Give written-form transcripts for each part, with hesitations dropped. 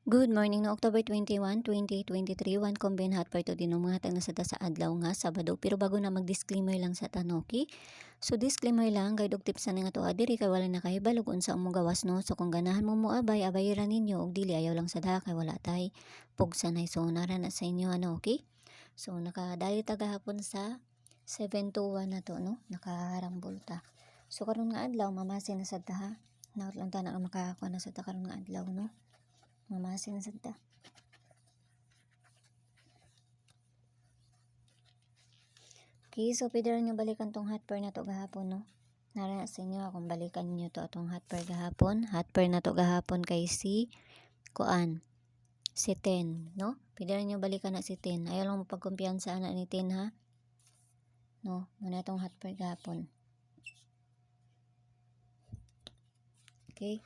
Good morning no October 21, 2023. One combine hot per to din mga tag nasada sa adlaw nga Sabado. Pero bago na mag-disclaimer lang sa tanoki. So disclaimer lang kay dog tips na nga to adiri kay wala na kahibalo kung sa gawas no. So kung ganahan mo moabay abayran ninyo og dili ayaw lang sa daha kay wala tay pugsanay. So nara na sa inyo okay. So nakadali ta gahapon sa 721 na to no. Nakaharambol ta. So karon nga adlaw mamasin na sa daha. Naot lang ta na makakuha na sa ta karon nga adlaw no. Mamasin na sad ta. Okay, so pwede rin nyo balikan tong hot pair na to gahapon, no? Nara sa inyo akong balikan nyo to atong hot pair gahapon. Hot pair na to gahapon kay si si 10, no? Pwede rin nyo balikan na si 10. Ayaw lang mapagkumpiyansa na ni 10, ha? No? Muna itong hot pair gahapon. Okay?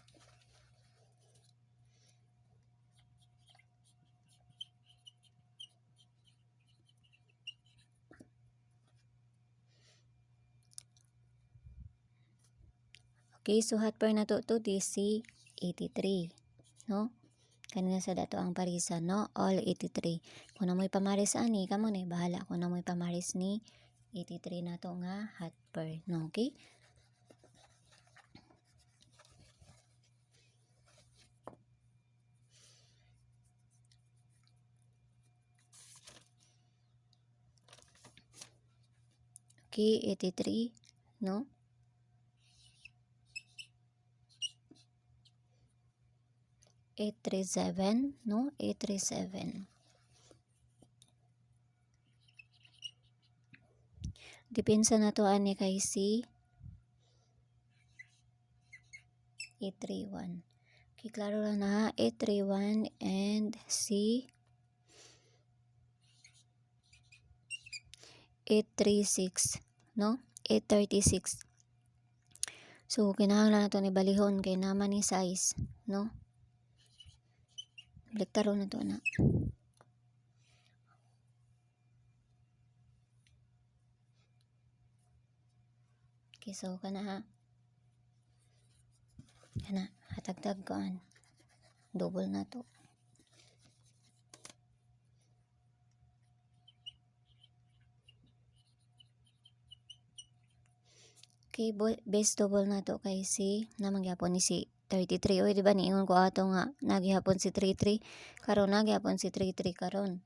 Okay, so hot pair na to DC 83, no? Kanina sa dato ang parisan, no? All 83. Kung na mo'y pamaris ani, kamo na bahala. Kung na mo'y pamaris ni 83 na to nga hot pair, no? Okay? Okay, 83, no? Eight three seven, no? 837. Depensa na to ani kay si 831. Okay, klaro lang na 831 and si 836, no? 836. So kinahanglan nato ni balihon kay naman ni size, no? Bliktaro na to na. Okay, so kana ha. Kana hatagtag ko an. Double na to. Okay, base double na to kay si namang gyapon ni si 33. Oy, di ba niingon ko ato nga nagihapon si 33. Karon nagihapon si 33 karon,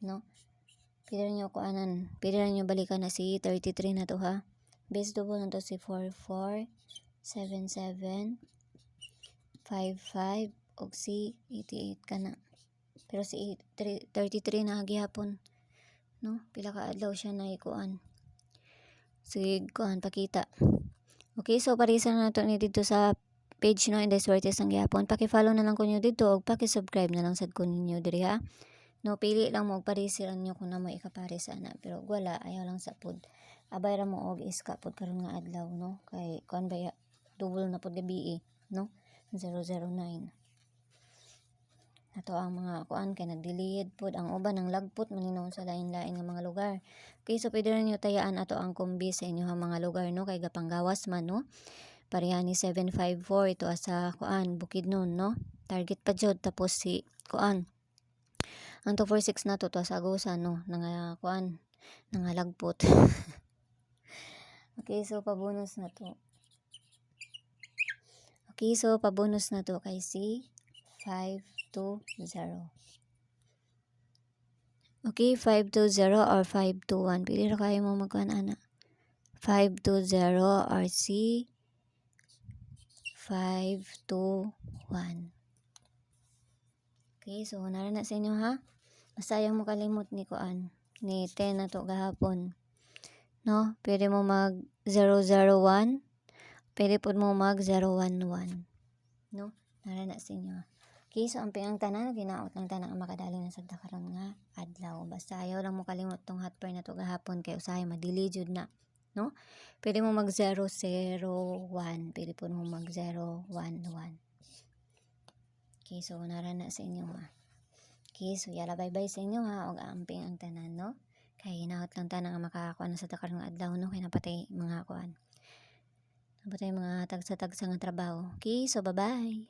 no? Pwede nyo ko anan. Pwede nyo balikan na si 33 na to ha. Base double na to si 44, 77, 55 og si 88 kana. Pero si 33 na gihapon, no? Pila ka adlaw siya na ikuan. Sige, kuan pakita. Okay, so parisan na to ni dito sa page no Inday Suertes ang gihapon. Paki-follow na lang ko niyo dito og paki-subscribe na lang sad ko ninyo diri ha. No, pili lang mo og parisiran niyo kung na mo ikaparis ana, pero wala ayaw lang sa pod. Abay ra mo og iska pod karon nga adlaw no. Kay kuan ba double na pod gabi no. 009. Ato ang mga kuan kay nag-delete pod ang uban ng lagpot maninon sa lain-lain nga mga lugar. Okay, so pwede rin nyo tayaan ato ang kumbi sa inyo nga mga lugar no kay gapanggawas man no. Pareha ni 754 ito asa kuan Bukidnon no. Target pa jud tapos si kuan ang 246 na to sa agusan no nga kuan nga lagpot. Okay, so pabonus na to. Okay, so pabonus na to kay si 520. Okay, 520 or 521. Pili ra kayo mo magkuan ana. 520 or si 521. Okay, so nara na sa inyo ha. Masayang mo kalimot ni kuan ni 10 na to gahapon. No, pwede mo mag 001. Pwede po mo mag 011. No, nara na sa inyo. Okay, so ang pingang tanan, ginaot lang tanan ang makadali na sa karon nga adlaw. Basta ayaw lang mo kalimot tong hot pair na to gahapon kay usahay madili jud na, no? Pwede mo mag 001, pwede po mo mag 011. Okay, so nara na sa inyo ha. Okay, so yala bye-bye sa inyo ha og amping ang tanan, no? Kay hinaot lang tanan ang makakakuan na sa karon nga adlaw, no? Kay napatay mga kuan. Napatay mga tagsa-tagsa nga trabaho. Okay, so bye-bye.